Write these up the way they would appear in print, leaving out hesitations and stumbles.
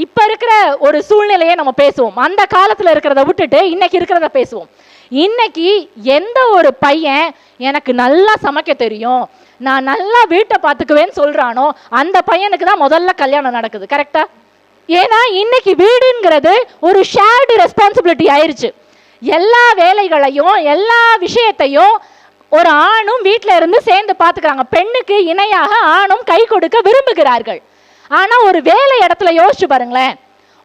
இப்ப இருக்கிற ஒரு சூழ்நிலையை நம்ம பேசுவோம். அந்த காலத்துல இருக்கிறத விட்டுட்டு இன்னைக்கு இருக்கிறத பேசுவோம். இன்னைக்கு எந்த ஒரு பையன் எனக்கு நல்லா சமைக்க தெரியும், நான் நல்லா வீட்டை பார்த்துக்குவேன்னு சொல்றானோ அந்த பையனுக்கு தான் முதல்ல கல்யாணம் நடக்குது. கரெக்டா? ஏன்னா இன்னைக்கு வீடுங்கிறது ஒரு ஷேர்டு ரெஸ்பான்சிபிலிட்டி ஆயிருச்சு. எல்லா வேலைகளையும் எல்லா விஷயத்தையும் ஒரு ஆணும் வீட்டில இருந்து சேர்ந்து பார்த்துக்கிறாங்க. பெண்ணுக்கு இணையாக ஆணும் கை கொடுக்க விரும்புகிறார்கள். ஆனா ஒரு வேலை இடத்துல யோசிச்சு பாருங்களேன்,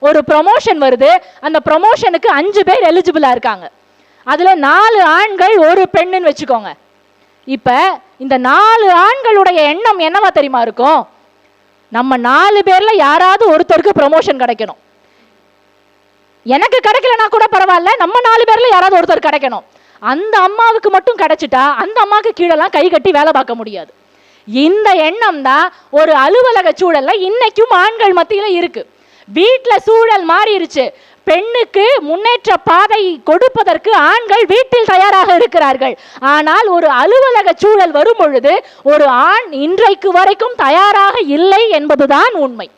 ஒரு ப்ரொமோஷன் வருது, அந்த ப்ரொமோஷனுக்கு 5 பேர் எலிஜிபிளா இருக்காங்க, அதுல 4 ஆண்கள் ஒரு பெண்ணுன்னு வச்சுக்கோங்க. இப்ப இந்த 4 ஆண்களுடைய எண்ணம் என்னவா தெரியுமா இருக்கும்? நம்ம 4 பேர்ல யாராவது ஒருத்தருக்கு ப்ரொமோஷன் கிடைக்கணும். எனக்கு கிடைக்கலனா கூட பரவாயில்ல, நம்ம 4 பேர்ல யாராவது ஒருத்தர் கிடைக்கணும். அந்த அம்மாவுக்கு மட்டும் கிடைச்சிட்டா அந்த அம்மாவுக்கு கீழெல்லாம் கை கட்டி வேலை பார்க்க முடியாது. இந்த எண்ணம் தான் ஒரு அலுவலக சூழல்ல இன்னைக்கும் ஆண்கள் மத்தியில இருக்கு. வீட்டுல சூழல் மாறிடுச்சு. பெண்ணுக்கு முன்னேற்ற பாதை கொடுப்பதற்கு ஆண்கள் வீட்டில் தயாராக இருக்கிறார்கள். ஆனால் ஒரு அலுவலக சூழல் வரும் பொழுது ஒரு ஆண் இன்றைக்கு வரைக்கும் தயாராக இல்லை என்பதுதான் உண்மை.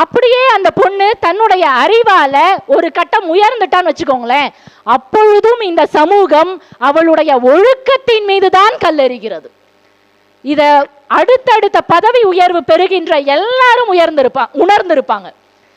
அப்படியே அந்த பொண்ணு தன்னுடைய அறிவால ஒரு கட்டம் உயர்ந்துட்டான்னு வச்சுக்கோங்களேன், அப்பொழுதும் இந்த சமூகம் அவளுடைய ஒழுக்கத்தின் மீதுதான் கல்லெறிகிறது. இத அடுத்தடுத்த பதவி உயர்வு பெறுகின்ற எல்லாரும் உணர்ந்திருப்பாங்க.